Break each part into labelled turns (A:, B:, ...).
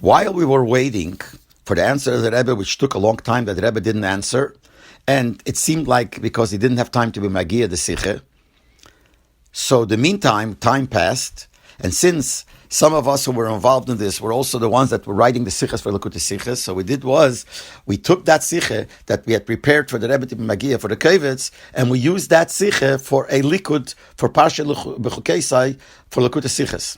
A: While we were waiting for the answer of the Rebbe, which took a long time, that the Rebbe didn't answer, and it seemed like because he didn't have time to be Magia the Siche. So the meantime, time passed, and since some of us who were involved in this were also the ones that were writing the Siches for Likutei Siches, so we took that Siche that we had prepared for the Rebbe to be Magia for the Kovetz, and we used that Siche for a Likud, for Parsha B'Chukeisai, for Likutei Siches.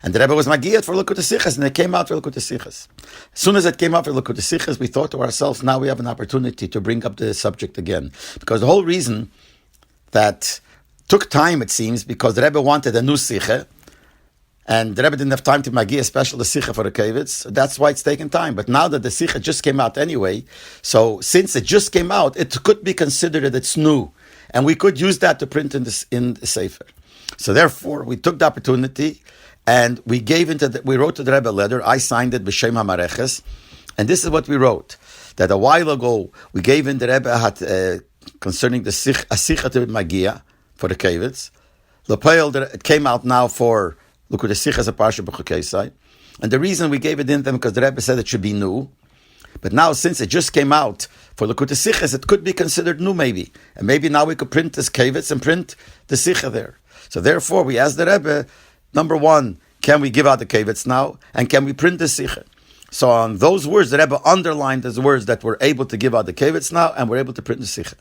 A: And the Rebbe was Magiyat for Likutei Siches, and it came out for Likutei Siches. As soon as it came out for Likutei Siches, we thought to ourselves, now we have an opportunity to bring up the subject again. Because the whole reason that took time, it seems, because the Rebbe wanted a new Siche, and the Rebbe didn't have time to Magia, especially the Siche for the Kovetz. That's why it's taken time. But now that the Siche just came out anyway, so since it just came out, it could be considered that it's new. And we could use that to print in the Sefer. So therefore, we took the opportunity, and we wrote to the Rebbe a letter. I signed it b'Shem HaMareches, and this is what we wrote: that a while ago we gave in the Rebbe had concerning the Sicha to Magia for the Kovetz. It came out now for Likutei Siches a Parsha B'Chukeisai, and the reason we gave it in them because the Rebbe said it should be new. But now, since it just came out for Likutei Siches, it could be considered new, maybe, and maybe now we could print this Kovetz and print the Sicha there. So therefore, we asked the Rebbe. Number one, can we give out the Kovetz now? And can we print the Sicha? So on those words, the Rebbe underlined those words that we're able to give out the Kovetz now, and we're able to print the Sicha.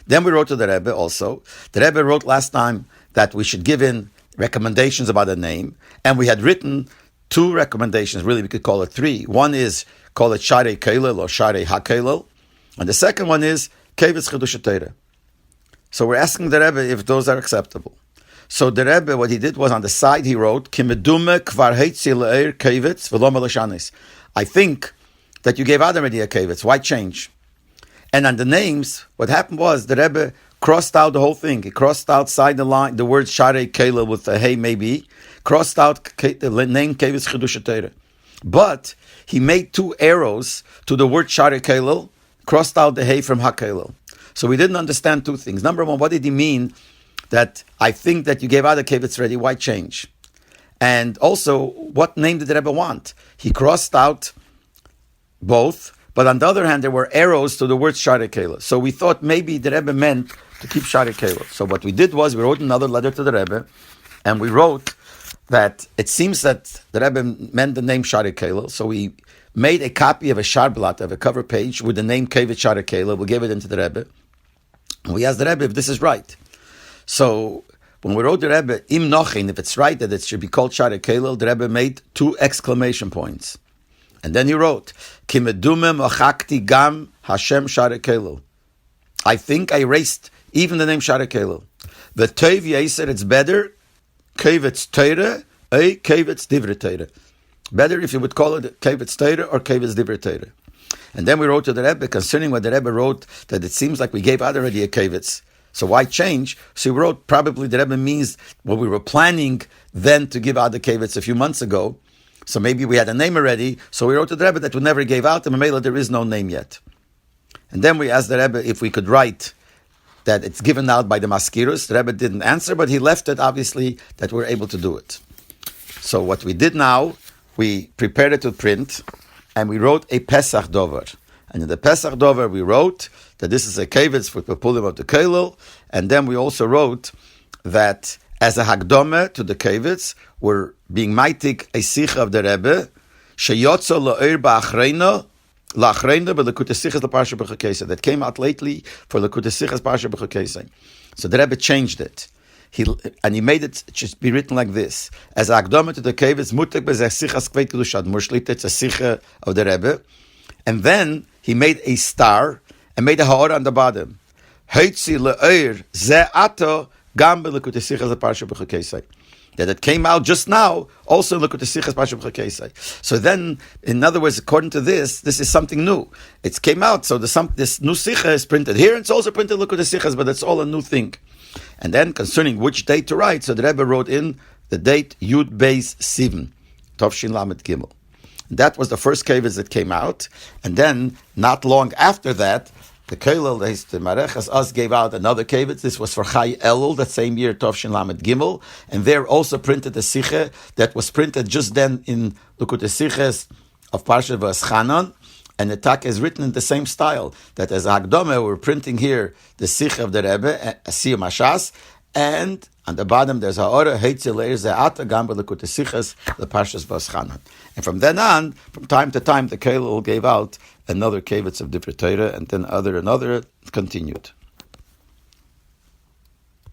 A: Then we wrote to the Rebbe also. The Rebbe wrote last time that we should give in recommendations about a name, and we had written two recommendations, really we could call it three. One is, call it Sharei Keilel or Sharei HaKeilel, and the second one is Kovetz Chidusha Torah. So we're asking the Rebbe if those are acceptable. So the Rebbe, what he did was on the side he wrote, Kimedume kvar heitzi le'er Kovetz v'lo melashanis. I think that you gave out already a Kovetz. Why change? And on the names, what happened was the Rebbe crossed out the whole thing. He crossed outside the line the word Sharei Keilel with a hey maybe, crossed out the name Kovetz Chidusha Torah. But he made two arrows to the word Sharei Keilel, crossed out the hey from HaKeilel. So we didn't understand two things. Number one, what did he mean? That I think that you gave out a Kovetz already, why change? And also, what name did the Rebbe want? He crossed out both, but on the other hand, there were arrows to the word Sharei Keilel. So we thought maybe the Rebbe meant to keep Sharei Keilel. So what we did was, we wrote another letter to the Rebbe, and we wrote that it seems that the Rebbe meant the name Sharei Keilel, so we made a copy of a sharblat, of a cover page, with the name Kovetz Sharei Keilel. We gave it into the Rebbe, and we asked the Rebbe if this is right. So when we wrote the Rebbe, Im Nochin, if it's right that it should be called Sharei Keilel, the Rebbe made 2 exclamation points. And then he wrote, Kimedumem ochakti gam Hashem Sharei Keilel. I think I erased even the name Sharei Keilel. The Tov Yeser, it's better, Kovetz Torah, Kovetz Divrei Torah. Better if you would call it Kovetz Torah or Kovetz Divrei Torah. And then we wrote to the Rebbe, concerning what the Rebbe wrote, that it seems like we gave out already a Kovetz. So why change? So we wrote, probably the Rebbe means what we were planning then to give out the Kovetz a few months ago. So maybe we had a name already. So we wrote to the Rebbe that we never gave out, and Mamela, there is no name yet. And then we asked the Rebbe if we could write that it's given out by the Maskirus. The Rebbe didn't answer, but he left it, obviously, that we're able to do it. So what we did now, we prepared it to print, and we wrote a Pesach Dover. And in the Pesach Dover, we wrote that this is a Kovetz for Pepulim of the Keilel, and then we also wrote that as a Hagdome to the Kovetz, we're being maitik a Sicha of the Rebbe, Sheyotzo lo'er ba'achreino, la'achreino b'Likutei Siches l'Parsha B'Chukeisai, that came out lately for Likutei Siches Parsha B'Chukeisai. So the Rebbe changed it. He made it just be written like this: as a Hagdome to the Kovetz, mutek b'zeh Sichas Kveit Kedushat Murshlit, it's a Sicha of the Rebbe, and then he made a star and made a ha'or on the bottom. Heitzi le'er ze ato gam b'Likutei Siches l'Parsha B'Chukeisai. That it came out just now, also in Likutei Siches Parsha B'Chukeisai. So then, in other words, according to this is something new. It came out, so this new Sicha is printed here, and it's also printed in Likutei Siches, but it's all a new thing. And then, concerning which date to write, so the Rebbe wrote in the date Yud Beis Sivan, Tovshin Lamed Gimel. That was the first Kovetz that came out, and then, not long after that, the Keilel, the Marechas Us gave out another Kovetz. This was for Chai Elul, that same year, Tovshin Lamed Gimel. And there also printed a Siche that was printed just then in Likutei Siches of Parshat V'Eschanan. And the Taka is written in the same style, that as a Hagdome, we're printing here the Siche of the Rebbe, a Siyum Hashas, and on the bottom there's Ha'ora, Heitzi Leir Ze'ata, Gamba Likutei Siches, the Parshat V'Eschanan. And from then on, from time to time, the Keilel gave out another Kovetz of Divrei Torah, and then another continued.